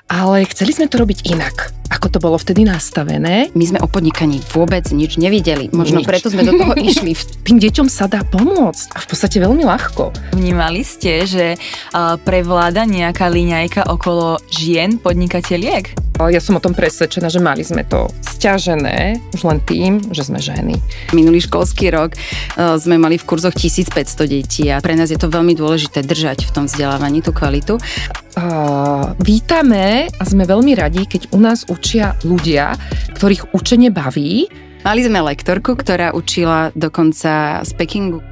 Ale chceli sme to robiť inak, ako to bolo vtedy nastavené. My sme o podnikaní vôbec nič nevideli. Možno preto sme do toho išli. Tým deťom sa dá pomôcť a v podstate veľmi ľahko. Vnímali ste, že prevláda nejaká liňajka okolo žien podnikateliek? Ja som o tom presvedčená, že mali sme to sťažené už len tým, že sme ženy. Minulý školský rok sme mali v kurzoch 1500 detí a pre nás je to veľmi dôležité držať v tom vzdelávaní tú kvalitu. Vítame a sme veľmi radi, keď u nás učia ľudia, ktorých učenie baví. Mali sme lektorku, ktorá učila dokonca z Pekingu.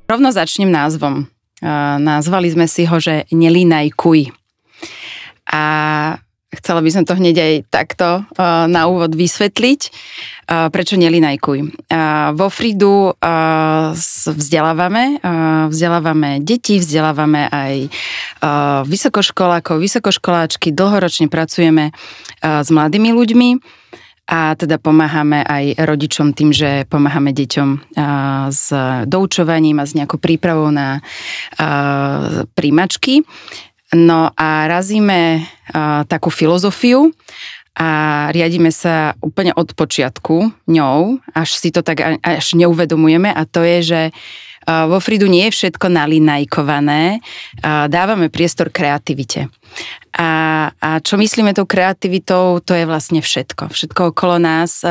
Rovno začnem názvom. Nazvali sme si ho, že Nelínajkuj. A chcela by som to hneď aj takto na úvod vysvetliť, prečo nelínajkuj. Vo Fridu vzdelávame deti, vzdelávame aj vysokoškolákov, vysokoškoláčky, dlhoročne pracujeme s mladými ľuďmi a teda pomáhame aj rodičom tým, že pomáhame deťom s doučovaním a s nejakou prípravou na príjmačky. No a razíme takú filozofiu a riadíme sa úplne od počiatku ňou, až si to tak až neuvedomujeme, a to je, že vo Fridu nie je všetko nalínajkované, dávame priestor kreativite. A čo myslíme tou kreativitou, to je vlastne všetko. Všetko okolo nás,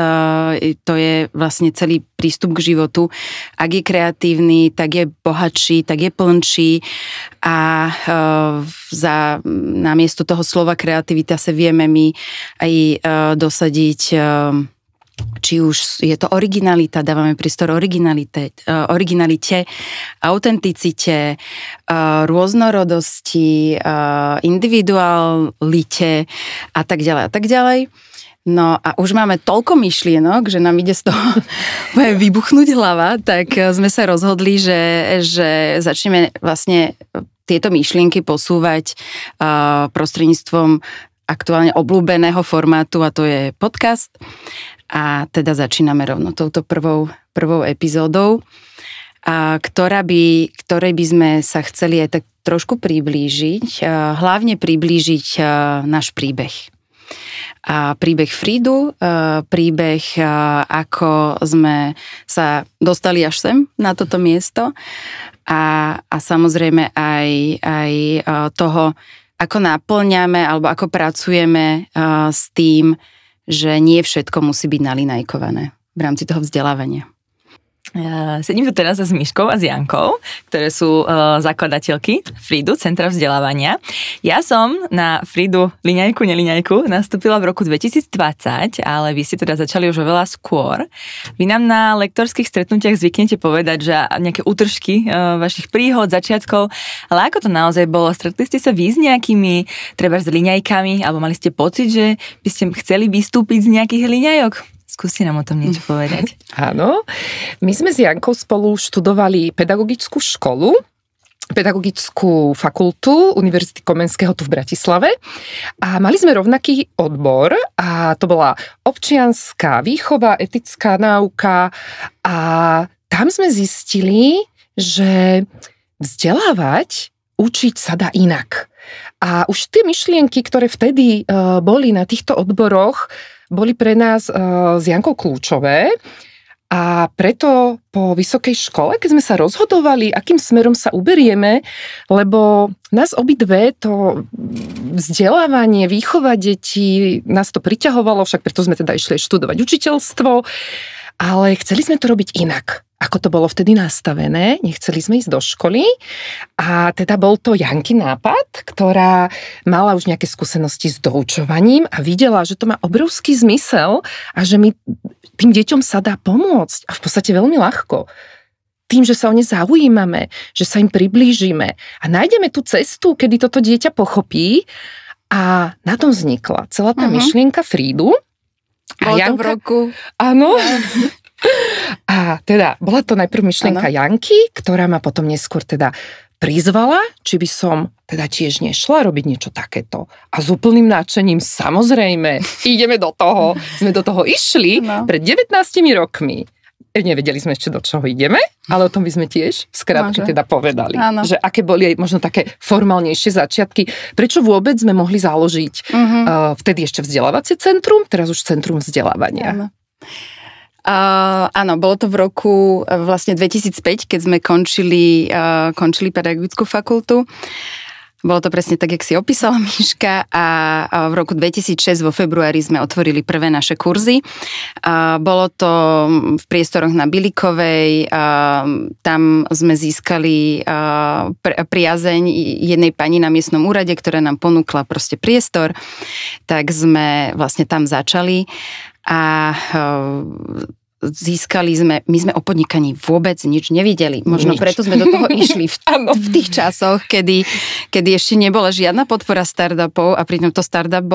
to je vlastne celý prístup k životu. Ak je kreatívny, tak je bohatší, tak je plnší a namiesto toho slova kreativita sa vieme my aj dosadiť, či už je to originalita, dávame priestor originalite, autenticite, rôznorodosti, individualite a tak ďalej a tak ďalej. No a už máme toľko myšlienok, že nám ide z toho vybuchnúť hlava, tak sme sa rozhodli, že začneme vlastne tieto myšlienky posúvať prostredníctvom aktuálne obľúbeného formátu, a to je podcast. A teda začíname rovno touto prvou epizódou, ktorej by sme sa chceli aj tak trošku priblížiť, hlavne priblížiť náš príbeh. A príbeh Fridu, príbeh, ako sme sa dostali až sem, na toto miesto, a samozrejme aj toho, ako naplňame alebo ako pracujeme s tým, že nie všetko musí byť nalínajkované v rámci toho vzdelávania. Sedím tu teraz s Miškou a s Jankou, ktoré sú zakladateľky Fridu, Centra vzdelávania. Ja som na Fridu liňajku, neliňajku nastúpila v roku 2020, ale vy ste teda začali už oveľa skôr. Vy nám na lektorských stretnutiach zvyknete povedať, že nejaké útržky vašich príhod, začiatkov, ale ako to naozaj bolo? Stretli ste sa vy s nejakými, treba s liňajkami, alebo mali ste pocit, že by ste chceli vystúpiť z nejakých liňajok? Skúste nám o tom niečo povedať. Áno, my sme s Jankou spolu študovali pedagogickú školu, pedagogickú fakultu Univerzity Komenského tu v Bratislave a mali sme rovnaký odbor a to bola občianska výchova, etická náuka, a tam sme zistili, že vzdelávať, učiť sa dá inak. A už tie myšlienky, ktoré vtedy boli na týchto odboroch, boli pre nás s Jankou kľúčové, a preto po vysokej škole, keď sme sa rozhodovali, akým smerom sa uberieme, lebo nás obidve to vzdelávanie, výchova detí, nás to priťahovalo, však preto sme teda išli študovať učiteľstvo, ale chceli sme to robiť inak, ako to bolo vtedy nastavené. Nechceli sme ísť do školy a teda bol to Jankin nápad, ktorá mala už nejaké skúsenosti s doučovaním a videla, že to má obrovský zmysel a že my tým deťom sa dá pomôcť a v podstate veľmi ľahko. Tým, že sa o ne zaujímame, že sa im priblížime a nájdeme tú cestu, kedy toto dieťa pochopí, a na tom vznikla celá tá myšlienka Fridu. Bolo to v roku. Áno. A teda bola to najprv myšlienka Janky, ktorá ma potom neskôr teda prizvala, či by som teda tiež nešla robiť niečo takéto. A s úplným nadšením, samozrejme, ideme do toho. Sme do toho išli pred 19 rokmi. Nevedeli sme ešte, do čoho ideme, ale o tom by sme tiež skrátke teda povedali. Áno. Že aké boli možno také formálnejšie začiatky. Prečo vôbec sme mohli založiť vtedy ešte vzdelávacie centrum, teraz už centrum vzdelávania. Áno. Áno, bolo to v roku vlastne 2005, keď sme končili pedagogickú fakultu. Bolo to presne tak, jak si opísala, Miška, a v roku 2006 vo februári sme otvorili prvé naše kurzy. Bolo to v priestoroch na Bilikovej, tam sme získali priazeň jednej pani na miestnom úrade, ktorá nám ponúkla proste priestor, tak sme vlastne tam začali a získali sme, my sme o podnikaní vôbec nič nevideli. Možno preto sme do toho išli v tých časoch, kedy ešte nebola žiadna podpora startupov a pritom to startup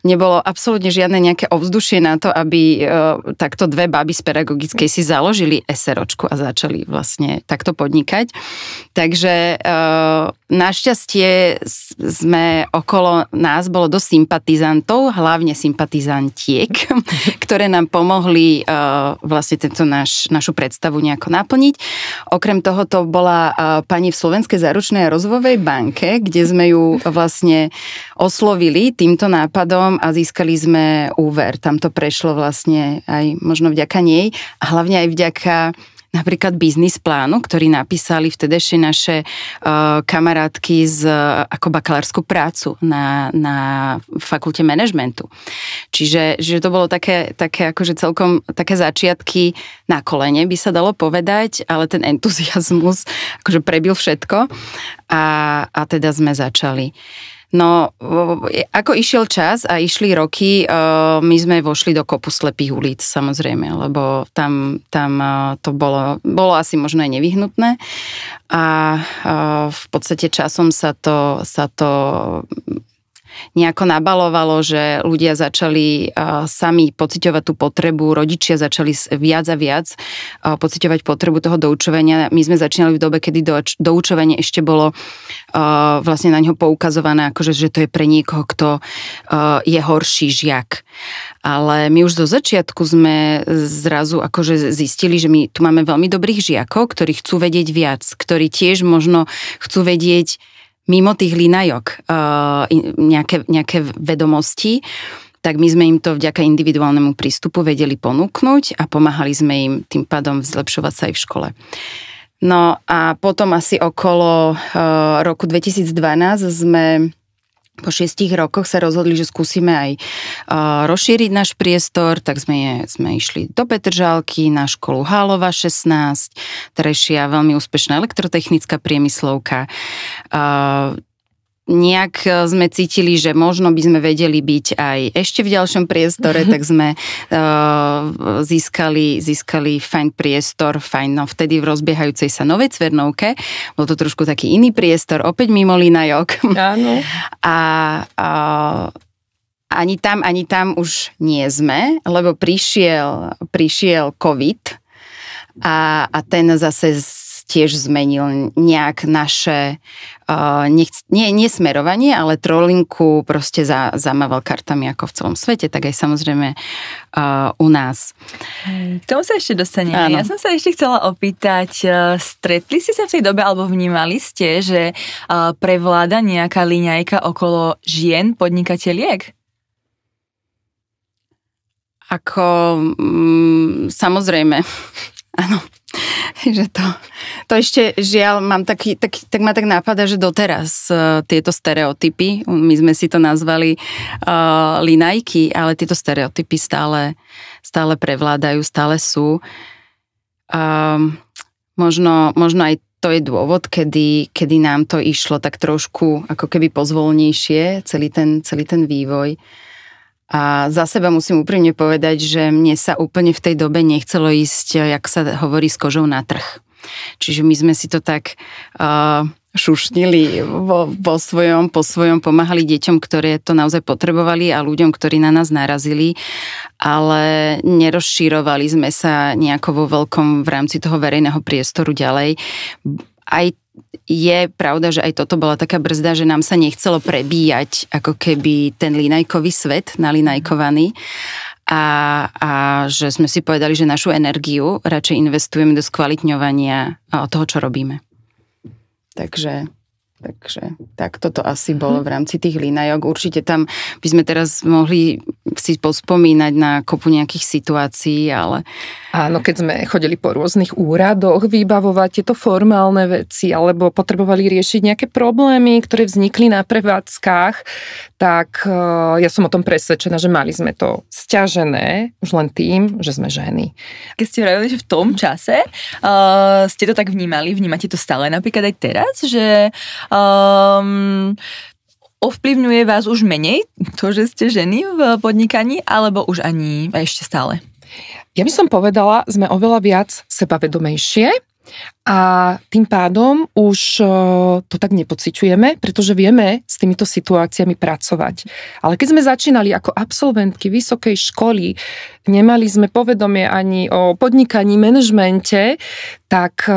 nebolo absolútne žiadne nejaké ovzdušie na to, aby takto dve baby z pedagogickej si založili SROčku a začali vlastne takto podnikať. Takže našťastie sme okolo nás bolo dosť sympatizantov, hlavne sympatizantiek, ktoré nám pomohli vlastne našu predstavu nejako naplniť. Okrem toho to bola pani v Slovenskej záručnej a rozvojovej banke, kde sme ju vlastne oslovili týmto nápadom a získali sme úver. Tam to prešlo vlastne aj možno vďaka nej a hlavne aj vďaka napríklad biznis plánu, ktorý napísali vtedejšie naše kamarátky ako bakalárskú prácu na fakulte manažmentu. Čiže to bolo také akože celkom také začiatky na kolene, by sa dalo povedať, ale ten entuziasmus akože prebil všetko a teda sme začali. No, ako išiel čas a išli roky, my sme vošli do kopu slepých ulic, samozrejme, lebo tam to bolo asi možno aj nevyhnutné a v podstate časom sa to nejako nabalovalo, že ľudia začali sami pociťovať tú potrebu, rodičia začali viac a viac pociťovať potrebu toho doučovania. My sme začínali v dobe, kedy doučovanie ešte bolo vlastne na ňo poukazované, akože, že to je pre niekoho, kto je horší žiak. Ale my už do začiatku sme zrazu akože zistili, že my tu máme veľmi dobrých žiakov, ktorí chcú vedieť viac, ktorí tiež možno chcú vedieť mimo tých linajok nejaké vedomosti, tak my sme im to vďaka individuálnemu prístupu vedeli ponúknuť a pomáhali sme im tým pádom zlepšovať sa aj v škole. No a potom asi okolo roku 2012 sme po 6 rokoch sa rozhodli, že skúsime aj rozšíriť náš priestor, tak sme išli do Petržalky na školu Hálova 16, terajšia veľmi úspešná elektrotechnická priemyslovka. Nejak sme cítili, že možno by sme vedeli byť aj ešte v ďalšom priestore, tak sme získali fajn priestor, no vtedy v rozbiehajúcej sa Novej Cvernovke. Bol to trošku taký iný priestor, opäť mimo linajok. Áno. A ani tam už nie sme, lebo prišiel COVID a ten zase tiež zmenil nejak naše nesmerovanie, ale trolinku proste zamával kartami ako v celom svete, tak aj samozrejme u nás. K tomu sa ešte dostaneme. Áno. Ja som sa ešte chcela opýtať, stretli ste sa v tej dobe alebo vnímali ste, že prevláda nejaká liňajka okolo žien podnikateliek? Samozrejme, áno. Že to ešte žiaľ tak ma tak nápada, že doteraz tieto stereotypy, my sme si to nazvali linajky, ale tieto stereotypy stále prevládajú, stále sú. Možno aj to je dôvod, kedy nám to išlo tak trošku ako keby pozvolnejšie, celý ten vývoj. A za seba musím úprimne povedať, že mne sa úplne v tej dobe nechcelo ísť, jak sa hovorí, s kožou na trh. Čiže my sme si to tak šušnili po svojom, pomáhali deťom, ktoré to naozaj potrebovali a ľuďom, ktorí na nás narazili, ale nerozšírovali sme sa nejako vo veľkom v rámci toho verejného priestoru ďalej. Aj je pravda, že aj toto bola taká brzda, že nám sa nechcelo prebíjať ako keby ten linajkový svet, nalinajkovaný. a že sme si povedali, že našu energiu radšej investujeme do skvalitňovania toho, čo robíme. Takže tak toto asi bolo v rámci tých linajok. Určite tam by sme teraz mohli si pospomínať na kopu nejakých situácií, ale... Áno, keď sme chodili po rôznych úradoch vybavovať tieto formálne veci, alebo potrebovali riešiť nejaké problémy, ktoré vznikli na prevádzkach, tak ja som o tom presvedčená, že mali sme to sťažené už len tým, že sme ženy. Keď ste hovorili, že v tom čase ste to tak vnímate to stále napríklad aj teraz, že ovplyvňuje vás už menej to, že ste ženy v podnikaní, alebo už ani ešte stále? Ja by som povedala, sme oveľa viac sebavedomejšie a tým pádom už to tak nepociťujeme, pretože vieme s týmito situáciami pracovať. Ale keď sme začínali ako absolventky vysokej školy, nemali sme povedomie ani o podnikaní, manažmente, tak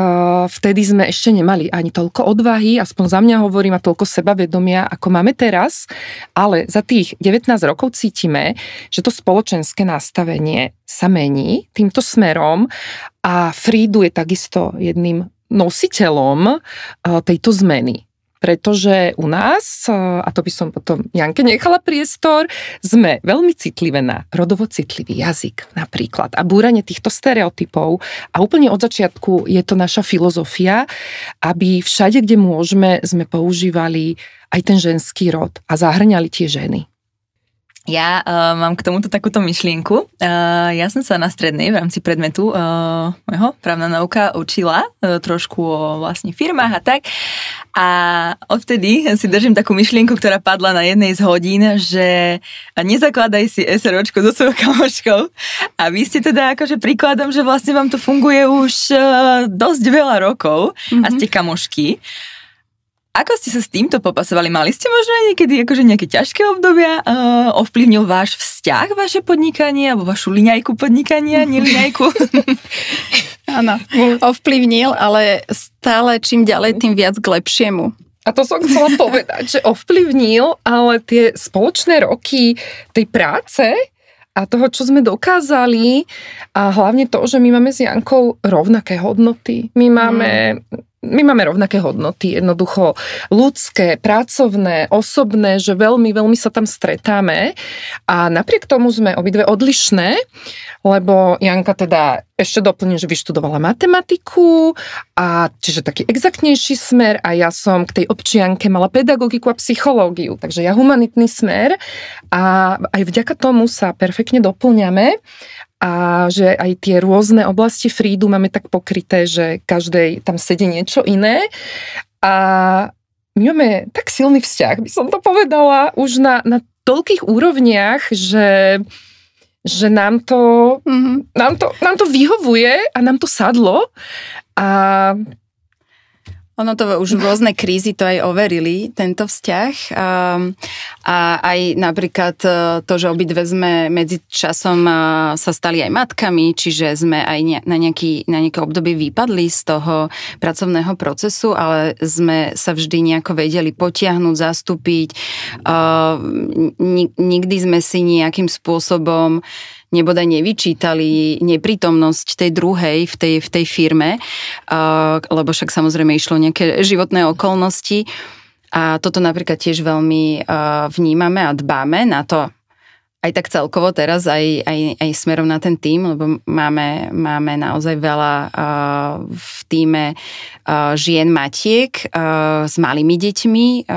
vtedy sme ešte nemali ani toľko odvahy, aspoň za mňa hovorím, a toľko sebavedomia, ako máme teraz, ale za tých 19 rokov cítime, že to spoločenské nastavenie sa mení týmto smerom a Freedu je takisto jedným nositeľom tejto zmeny. Pretože u nás, a to by som potom Janke nechala priestor, sme veľmi citlivé na rodovo citlivý jazyk napríklad a búranie týchto stereotypov. A úplne od začiatku je to naša filozofia, aby všade, kde môžeme, sme používali aj ten ženský rod a zahrňali tie ženy. Ja mám k tomuto takúto myšlienku. Ja som sa na strednej v rámci predmetu mojho právna nauka učila trošku o vlastne firmách a tak. A odvtedy si držím takú myšlienku, ktorá padla na jednej z hodín, že nezakladaj si SROčko so svojou kamoškou. A vy ste teda akože príkladom, že vlastne vám to funguje už dosť veľa rokov a ste kamošky. Ako ste sa s týmto popasovali? Mali ste možno aj niekedy akože nejaké ťažké obdobia? Ovplyvnil váš vzťah, vaše podnikanie, alebo vašu liňajku podnikania, neliňajku? Áno, ovplyvnil, ale stále čím ďalej, tým viac k lepšiemu. A to som chcela povedať, že ovplyvnil, ale tie spoločné roky tej práce a toho, čo sme dokázali a hlavne to, že my máme s Jankou rovnaké hodnoty. My máme rovnaké hodnoty, jednoducho ľudské, pracovné, osobné, že veľmi, veľmi sa tam stretáme a napriek tomu sme obidve odlišné, lebo Janka teda ešte doplním, že vyštudovala matematiku a čiže taký exaktnejší smer a ja som k tej občianke mala pedagogiku a psychológiu, takže ja humanitný smer a aj vďaka tomu sa perfektne doplňame. A že aj tie rôzne oblasti Freedu máme tak pokryté, že každej tam sedí niečo iné. A my máme tak silný vzťah, by som to povedala, už na toľkých úrovniach, že nám to vyhovuje a nám to sadlo. A ono to už rôzne krízy to aj overili, tento vzťah. A aj napríklad to, že obidve sme medzi časom sa stali aj matkami, čiže sme aj na nejaké obdobie vypadli z toho pracovného procesu, ale sme sa vždy nejako vedeli potiahnuť, zastúpiť. Nikdy sme si nejakým spôsobom nebodaj nevyčítali neprítomnosť tej druhej v tej firme, lebo však samozrejme išlo nejaké životné okolnosti a toto napríklad tiež veľmi vnímame a dbáme na to aj tak celkovo teraz, aj smerom na ten tím, lebo máme naozaj veľa v tíme žien matiek s malými deťmi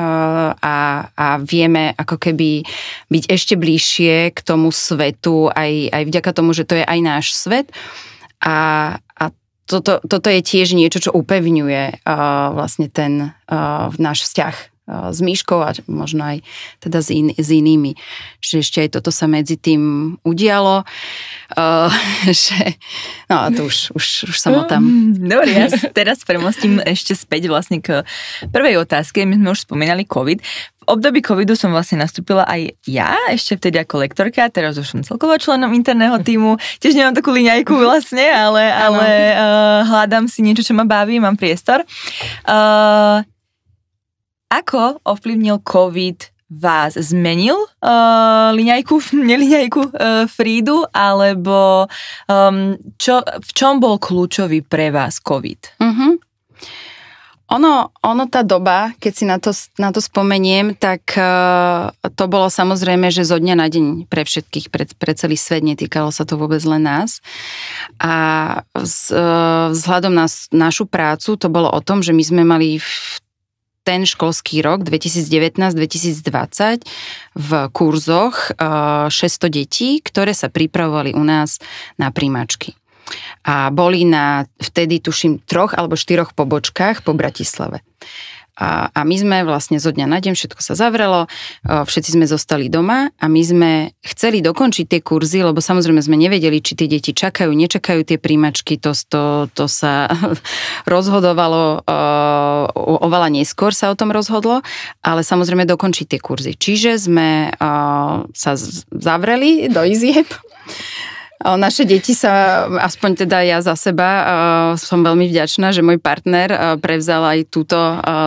a vieme ako keby byť ešte bližšie k tomu svetu, aj vďaka tomu, že to je aj náš svet. A toto je tiež niečo, čo upevňuje vlastne ten náš vzťah s Míškou a možno aj teda s inými. Čiže ešte aj toto sa medzi tým udialo. No a to už som o tam. Dobre, ja teraz premostím ešte späť vlastne k prvej otázke. My sme už spomínali COVID. V období covidu som vlastne nastúpila aj ja, ešte vtedy ako lektorka, teraz už som celkovo členom interného tímu. Tiež nemám takú liňajku vlastne, ale hľadám si niečo, čo ma baví, mám priestor. Ako ovplyvnil COVID vás zmenil neliňajku Frídu, alebo v čom bol kľúčový pre vás COVID? Ono tá doba, keď si na to spomeniem, tak to bolo samozrejme, že zo dňa na deň pre všetkých, pre celý svet, netýkalo sa to vôbec len nás. A vzhľadom na našu prácu to bolo o tom, že my sme mali ten školský rok 2019-2020 v kurzoch 600 detí, ktoré sa pripravovali u nás na prijímačky. A boli na vtedy, tuším, 3 alebo 4 pobočkách po Bratislave. A my sme vlastne zo dňa na deň, všetko sa zavrelo, všetci sme zostali doma a my sme chceli dokončiť tie kurzy, lebo samozrejme sme nevedeli, či tie deti čakajú, nečakajú tie príjmačky, to sa rozhodovalo, oveľa neskôr sa o tom rozhodlo, ale samozrejme dokončiť tie kurzy. Čiže sme sa zavreli do izieb. Naše deti sa, aspoň teda ja za seba, som veľmi vďačná, že môj partner prevzal aj túto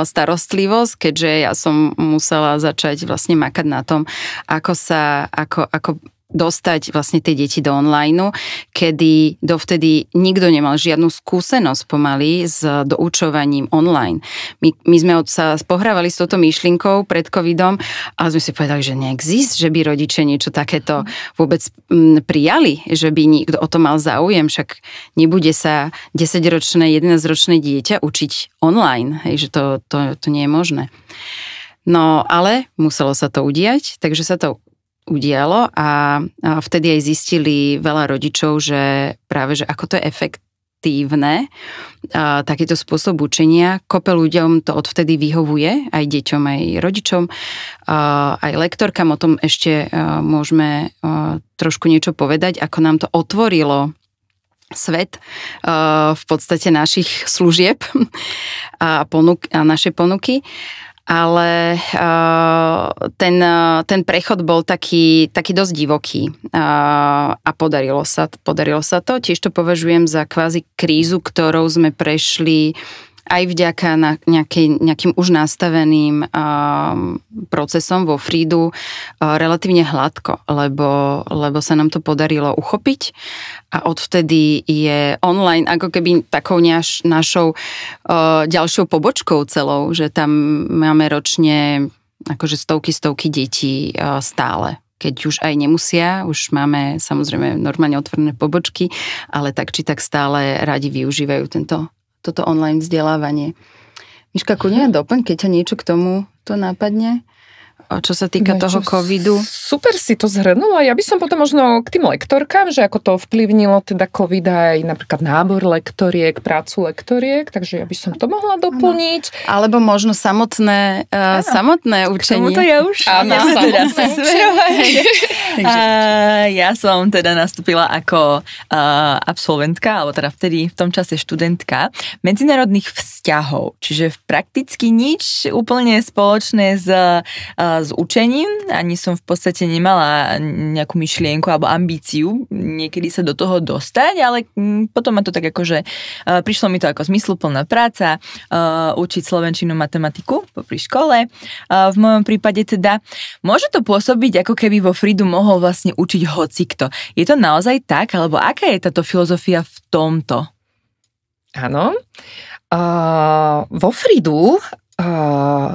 starostlivosť, keďže ja som musela začať vlastne makať na tom, ako dostať vlastne tie deti do online, kedy dovtedy nikto nemal žiadnu skúsenosť pomaly s doučovaním online. My sme sa pohrávali s touto myšlienkou pred covidom, ale sme si povedali, že neexist, že by rodičia niečo takéto vôbec prijali, že by niekto o to mal záujem, však nebude sa 10-ročné, 11-ročné dieťa učiť online, hej, že to nie je možné. No, ale muselo sa to udiať, takže sa to udialo a vtedy aj zistili veľa rodičov, že práve, že ako to je efektívne, takýto spôsob učenia. Kope ľuďom to odvtedy vyhovuje, aj deťom, aj rodičom, aj lektorkám. O tom ešte môžeme trošku niečo povedať, ako nám to otvorilo svet v podstate našich služieb a naše ponuky. Ale ten prechod bol taký dosť divoký a podarilo sa to. Tiež to považujem za kvázi krízu, ktorou sme prešli aj vďaka nejakým už nastaveným procesom vo Frídu relatívne hladko, lebo sa nám to podarilo uchopiť a odvtedy je online ako keby takou našou ďalšou pobočkou celou, že tam máme ročne akože stovky detí stále. Keď už aj nemusia, už máme samozrejme normálne otvorené pobočky, ale tak či tak stále radi využívajú toto online vzdelávanie. Miška, kľudne doplň, keď ťa niečo k tomu to napadne, čo sa týka toho covidu. Super si to zhrnula. Ja by som potom možno k tým lektorkám, že ako to vplyvnilo teda covid aj napríklad nábor lektoriek, prácu lektoriek, takže ja by som to mohla doplniť. Alebo možno samotné učenie. K tomuto ja už ja som teda nastúpila ako absolventka, alebo teda vtedy v tom čase študentka medzinárodných vzťahov, čiže prakticky nič úplne spoločné s učením, ani som v podstate nemala nejakú myšlienku alebo ambíciu niekedy sa do toho dostať, ale potom ma to tak akože prišlo mi to ako zmysluplná práca, učiť slovenčinu, matematiku popri škole. V mojom prípade teda môže to pôsobiť, ako keby vo Frídu mohol vlastne učiť hocikto. Je to naozaj tak, alebo aká je táto filozofia v tomto? Áno. Vo Frídu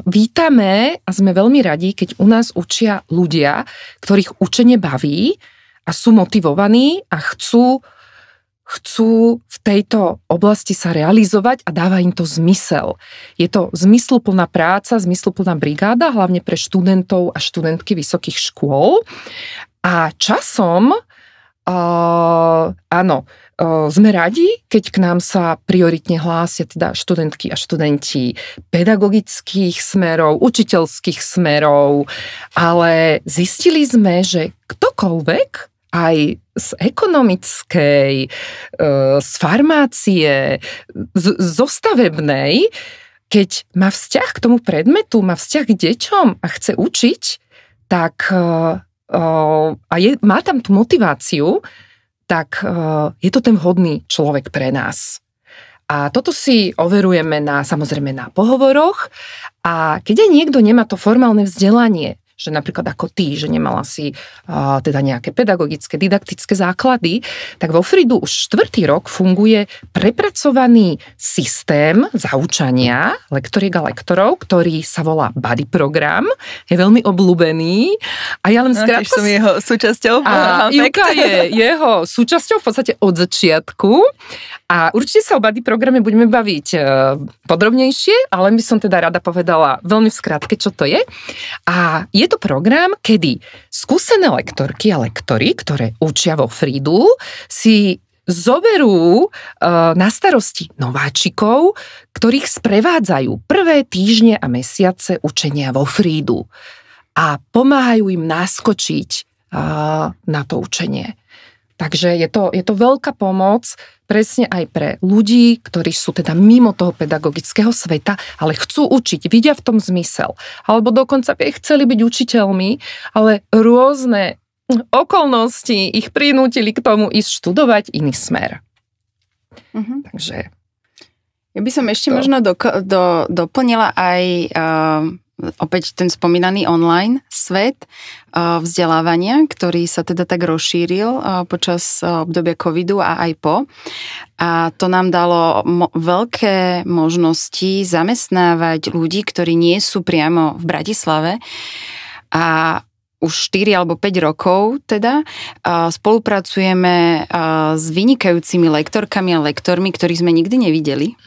vítame a sme veľmi radi, keď u nás učia ľudia, ktorých učenie baví a sú motivovaní a chcú v tejto oblasti sa realizovať a dáva im to zmysel. Je to zmysluplná práca, zmysluplná brigáda, hlavne pre študentov a študentky vysokých škôl. A časom sme radi, keď k nám sa prioritne hlásia teda študentky a študenti pedagogických smerov, učiteľských smerov, ale zistili sme, že ktokoľvek aj z ekonomickej, z farmácie, zo stavebnej, keď má vzťah k tomu predmetu, má vzťah k deťom a chce učiť, tak má tam tú motiváciu, tak je to ten vhodný človek pre nás. A toto si overujeme samozrejme na pohovoroch a keď aj niekto nemá to formálne vzdelanie, že napríklad ako ty, že nemala si teda nejaké pedagogické, didaktické základy, tak vo Fridu už 4. rok funguje prepracovaný systém zaučania lektoriek a lektorov, ktorý sa volá Buddy program. Je veľmi obľúbený. A ja len tiež som jeho súčasťou. A Ivka je jeho súčasťou v podstate od začiatku. A určite sa o Buddy programe budeme baviť podrobnejšie, ale by som teda rada povedala veľmi v skratke, čo to je. A je to program, kedy skúsené lektorky a lektori, ktoré učia vo Fridu, si zoberú na starosti nováčikov, ktorých sprevádzajú prvé týždne a mesiace učenia vo Fridu. A pomáhajú im naskočiť na to učenie. Takže je to veľká pomoc presne aj pre ľudí, ktorí sú teda mimo toho pedagogického sveta, ale chcú učiť, vidia v tom zmysel. Alebo dokonca by chceli byť učiteľmi, ale rôzne okolnosti ich prinútili k tomu ísť študovať iný smer. Takže... Ja by som ešte možno doplnila aj... opäť ten spomínaný online svet vzdelávania, ktorý sa teda tak rozšíril počas obdobia covidu a aj po. A to nám dalo veľké možnosti zamestnávať ľudí, ktorí nie sú priamo v Bratislave. A už 4 alebo 5 rokov teda spolupracujeme s vynikajúcimi lektorkami a lektormi, ktorých sme nikdy nevideli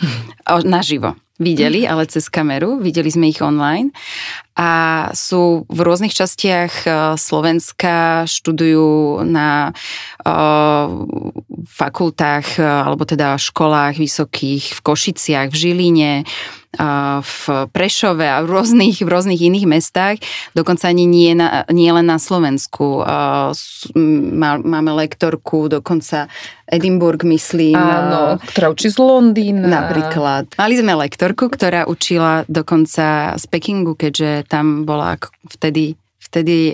naživo. Videli, ale cez kameru. Videli sme ich online. A sú v rôznych častiach Slovenska, študujú na fakultách, alebo teda školách vysokých v Košiciach, v Žiline, v Prešove a v rôznych iných mestách. Dokonca ani nie len na Slovensku. Máme lektorku, dokonca Edinburgh, myslím. Áno, ktorá učí z Londýna. Napríklad. Mali sme lektorku, ktorá učila dokonca z Pekingu, keďže tam bola vtedy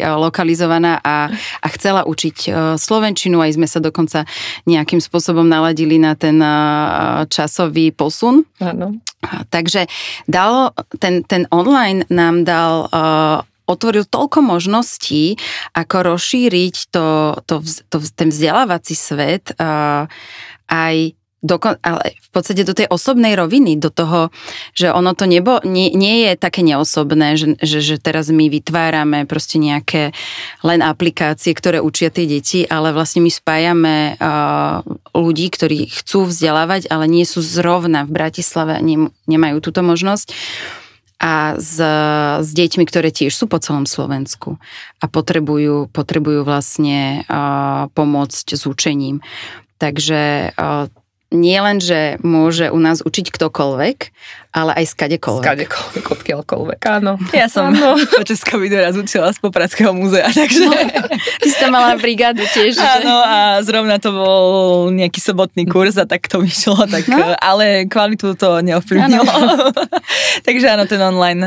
lokalizovaná a chcela učiť slovenčinu, aj sme sa dokonca nejakým spôsobom naladili na ten časový posun. Áno. Takže ten online nám otvoril toľko možností, ako rozšíriť ten vzdelávací svet aj ale v podstate do tej osobnej roviny, do toho, že ono to nie je také neosobné, že teraz my vytvárame proste nejaké len aplikácie, ktoré učia tie deti, ale vlastne my spájame ľudí, ktorí chcú vzdelávať, ale nie sú zrovna v Bratislave, nemajú túto možnosť, a s deťmi, ktoré tiež sú po celom Slovensku a potrebujú vlastne pomôcť s učením. Takže nie len, že môže u nás učiť ktokoľvek, ale aj skadekoľvek. Skadekoľvek, odkiaľkoľvek, áno. Ja som počas covidu raz učila z Popradského múzea, takže... Ty si tam mala brigádu tiež. Áno, a zrovna to bol nejaký sobotný kurz a tak to vyšlo, tak, ale kvalitu to neovplyvnilo. Takže áno, ten online...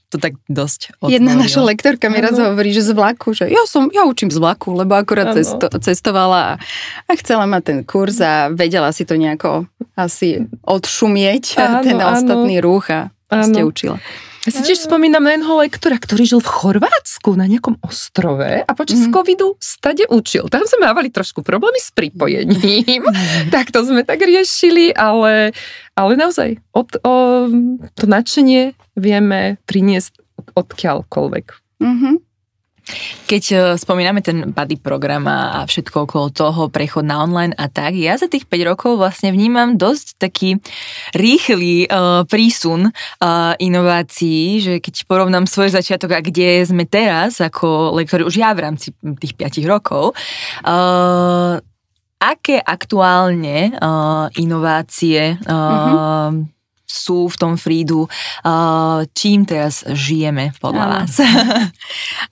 to tak dosť odmorilo. Jedna naša lektorka mi raz hovorí, že z vlaku, že ja učím z vlaku, lebo akurát cestovala a chcela mať ten kurz a vedela si to nejako asi odšumieť, ten ostatný ruch a ste učila. Ja si tiež spomínam na jedného lektora, ktorý žil v Chorvátsku na nejakom ostrove a počas covidu stade učil. Tam sme mávali trošku problémy s pripojením. Tak to sme tak riešili, ale naozaj to nadšenie vieme priniesť odkiaľkoľvek. Keď spomíname ten Buddy program a všetko okolo toho, prechod na online a tak, ja za tých 5 rokov vlastne vnímam dosť taký rýchly prísun inovácií, že keď porovnám svoj začiatok a kde sme teraz ako lektori, už ja v rámci tých 5 rokov, aké aktuálne inovácie sú v tom Fridu, čím teraz žijeme podľa vás?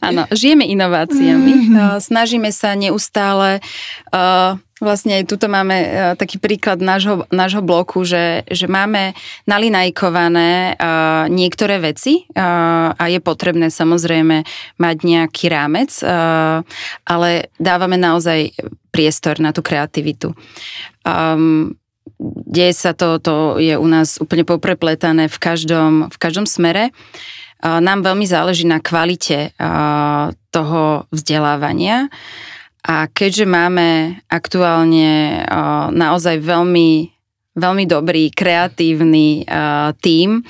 Áno, žijeme inováciami. Snažíme sa neustále, vlastne aj tuto máme taký príklad nášho bloku, že máme nalinajkované niektoré veci a je potrebné samozrejme mať nejaký rámec, ale dávame naozaj priestor na tú kreativitu. Deje sa to je u nás úplne poprepletané v každom smere. nám veľmi záleží na kvalite toho vzdelávania a keďže máme aktuálne naozaj veľmi, veľmi dobrý, kreatívny tím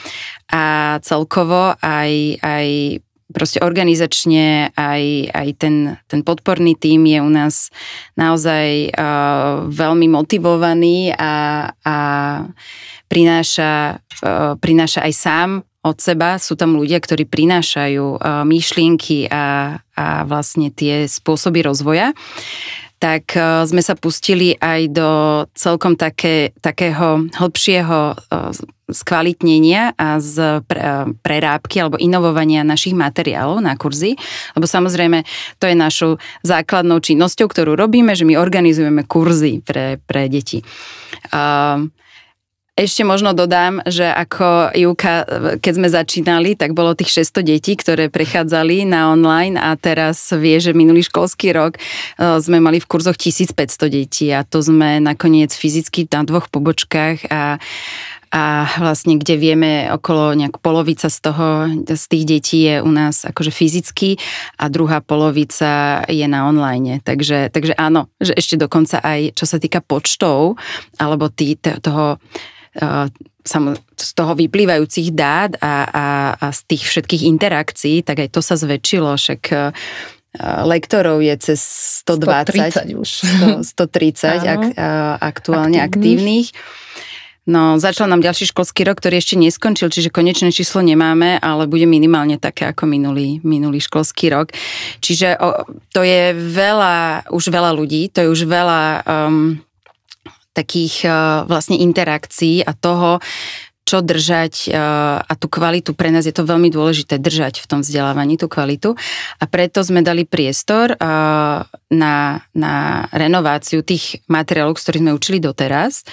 a celkovo aj proste organizačne aj ten podporný tím je u nás naozaj veľmi motivovaný a prináša aj sám od seba. Sú tam ľudia, ktorí prinášajú myšlienky a vlastne tie spôsoby rozvoja. Tak sme sa pustili aj do celkom takého hlbšieho skvalitnenia a z prerábky alebo inovovania našich materiálov na kurzy. Lebo samozrejme, to je našou základnou činnosťou, ktorú robíme, že my organizujeme kurzy pre deti. Ešte možno dodám, že ako Ivka, keď sme začínali, tak bolo tých 600 detí, ktoré prechádzali na online a teraz vie, že minulý školský rok sme mali v kurzoch 1500 detí a to sme nakoniec fyzicky na 2 pobočkách a vlastne kde vieme okolo nejak polovica z tých detí je u nás akože fyzicky a druhá polovica je na online. Takže áno, že ešte dokonca aj čo sa týka počtov alebo z toho vyplývajúcich dát a z tých všetkých interakcií, tak aj to sa zväčšilo, však lektorov je cez 120 už. 130 aktuálne aktívnych. No, začal nám ďalší školský rok, ktorý ešte neskončil, čiže konečné číslo nemáme, ale bude minimálne také ako minulý školský rok. Čiže to je už veľa ľudí, to je už veľa takých vlastne interakcií a toho, čo držať a tú kvalitu. Pre nás je to veľmi dôležité držať v tom vzdelávaní tú kvalitu a preto sme dali priestor na renováciu tých materiálov, z ktorých sme učili doteraz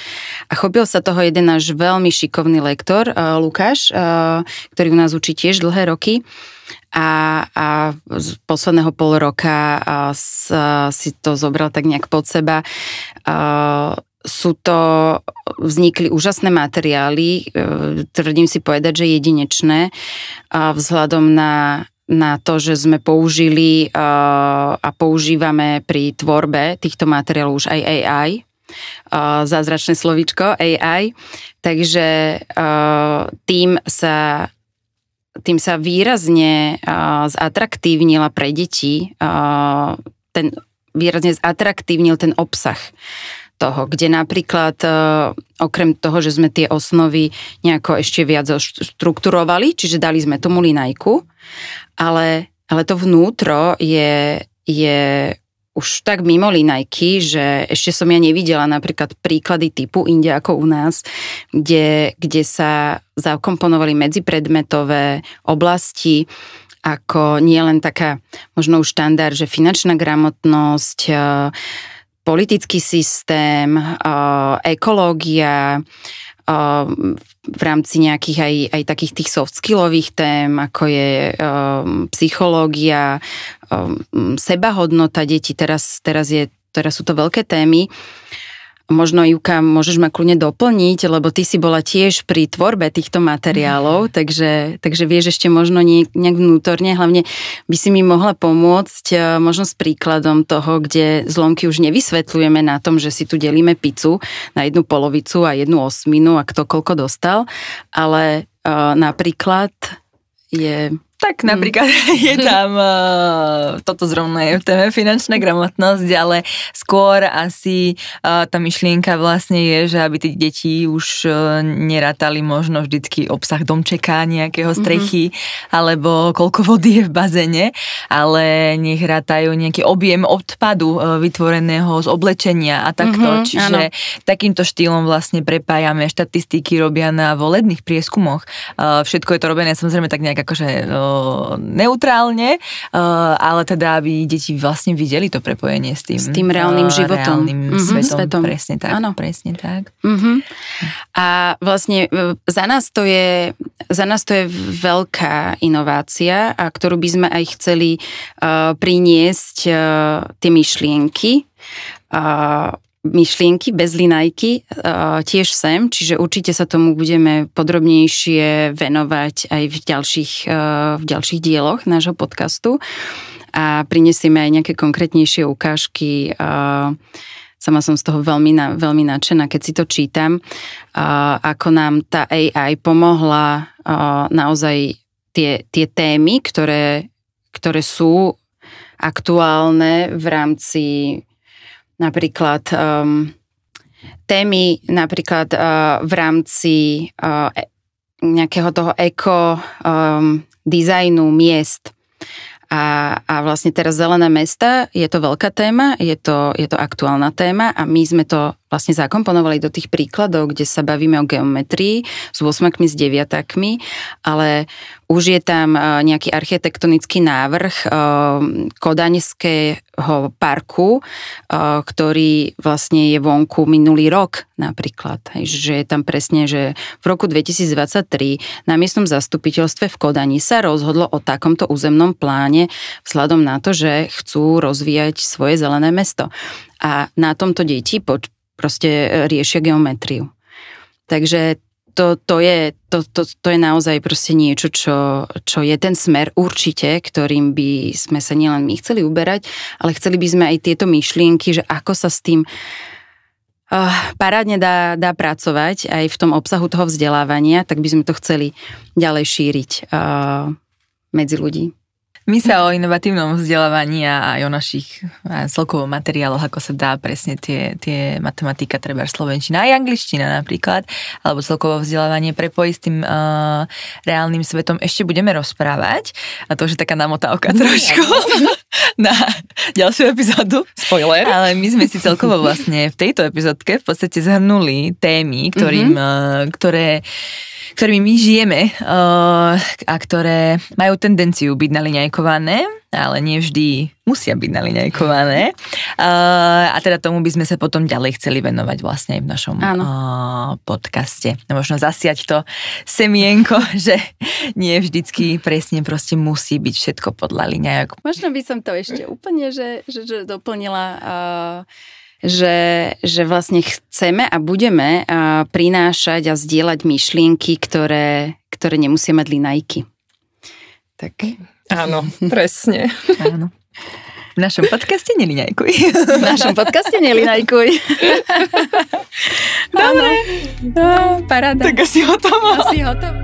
a chopil sa toho jeden náš veľmi šikovný lektor, Lukáš, ktorý u nás učí tiež dlhé roky a z posledného pol roka si to zobral tak nejak pod seba. Vznikli úžasné materiály, tvrdím si povedať, že jedinečné, vzhľadom na to, že sme použili a používame pri tvorbe týchto materiálov už aj AI, zázračné slovíčko AI, takže tým sa výrazne zatraktívnila pre deti, výrazne zatraktívnil ten obsah toho, kde napríklad okrem toho, že sme tie osnovy nejako ešte viac štrukturovali, čiže dali sme tomu linajku, ale to vnútro je už tak mimo linajky, že ešte som ja nevidela napríklad príklady typu inde ako u nás, kde sa zakomponovali medzipredmetové oblasti, ako nie len taká možno už štandard, že finančná gramotnosť, politický systém, ekológia, v rámci nejakých aj takých tých soft skillových tém, ako je psychológia, sebahodnota detí. Teraz sú to veľké témy. Možno, Ivka, môžeš ma kľudne doplniť, lebo ty si bola tiež pri tvorbe týchto materiálov, takže vieš ešte možno nejak vnútorne, hlavne by si mi mohla pomôcť možno s príkladom toho, kde zlomky už nevysvetľujeme na tom, že si tu delíme pizzu na 1 polovicu a 1/8 a kto koľko dostal, ale napríklad je... Tak napríklad je tam, toto zrovna je v téme finančná gramotnosť, ale skôr asi tá myšlienka vlastne je, že aby tí deti už nerátali možno vždycky obsah domčeka, nejakého strechy, alebo koľko vody je v bazéne, ale nech rátajú nejaký objem odpadu vytvoreného z oblečenia a takto. Čiže takýmto štýlom vlastne prepájame, štatistiky robia na volebných prieskumoch. Všetko je to robené samozrejme tak nejak akože neutrálne, ale teda, aby deti vlastne videli to prepojenie s tým reálnym životom. Reálnym svetom. Presne tak. Áno. Presne tak. A vlastne za nás to je veľká inovácia, a ktorú by sme aj chceli priniesť tie myšlienky myšlienky bez linajky tiež sem, čiže určite sa tomu budeme podrobnejšie venovať aj v ďalších dieloch nášho podcastu a prinesieme aj nejaké konkrétnejšie ukážky. Sama som z toho veľmi nadšená, keď si to čítam, ako nám tá AI pomohla naozaj tie témy, ktoré sú aktuálne v rámci napríklad témy v rámci nejakého toho dizajnu miest. A vlastne teraz zelené mesta, je to veľká téma, je to aktuálna téma a my sme to vlastne zakomponovali do tých príkladov, kde sa bavíme o geometrii s 8, s 9, ale už je tam nejaký architektonický návrh Kodaňského parku, ktorý vlastne je vonku minulý rok napríklad. Že je tam presne, že v roku 2023 na miestnom zastupiteľstve v Kodani sa rozhodlo o takomto územnom pláne vzhľadom na to, že chcú rozvíjať svoje zelené mesto. A na tomto deti proste riešia geometriu. Takže to je naozaj proste niečo, čo je ten smer určite, ktorým by sme sa nielen my chceli uberať, ale chceli by sme aj tieto myšlienky, že ako sa s tým parádne dá pracovať aj v tom obsahu toho vzdelávania, tak by sme to chceli ďalej šíriť medzi ľudí. My sa o inovatívnom vzdelávaní a aj o našich celkovo materiáloch, ako sa dá presne tie matematika, treba slovenčina, aj angličtina napríklad, alebo celkovo vzdelávanie prepojiť s tým reálnym svetom, ešte budeme rozprávať. A to už je taká namotávka trošku na ďalšiu epizódu. Spoiler. Ale my sme si celkovo vlastne v tejto epizódke v podstate zhrnuli témy, ktorými my žijeme a ktoré majú tendenciu byť naliňajkované, ale nie vždy musia byť naliňajkované. A teda tomu by sme sa potom ďalej chceli venovať vlastne aj v našom podcaste. Možno zasiať to semienko, že nie vždycky presne proste musí byť všetko podľa liňajok. Možno by som to ešte úplne že doplnila... Že vlastne chceme a budeme prinášať a zdieľať myšlienky, ktoré nemusia mať linajky. Tak. Áno, presne. Áno. V našom podcaste nelinajkuj. V našom podcaste nelinajkuj. Dobre. Paráda. Tak asi hotovo. Asi hotovo.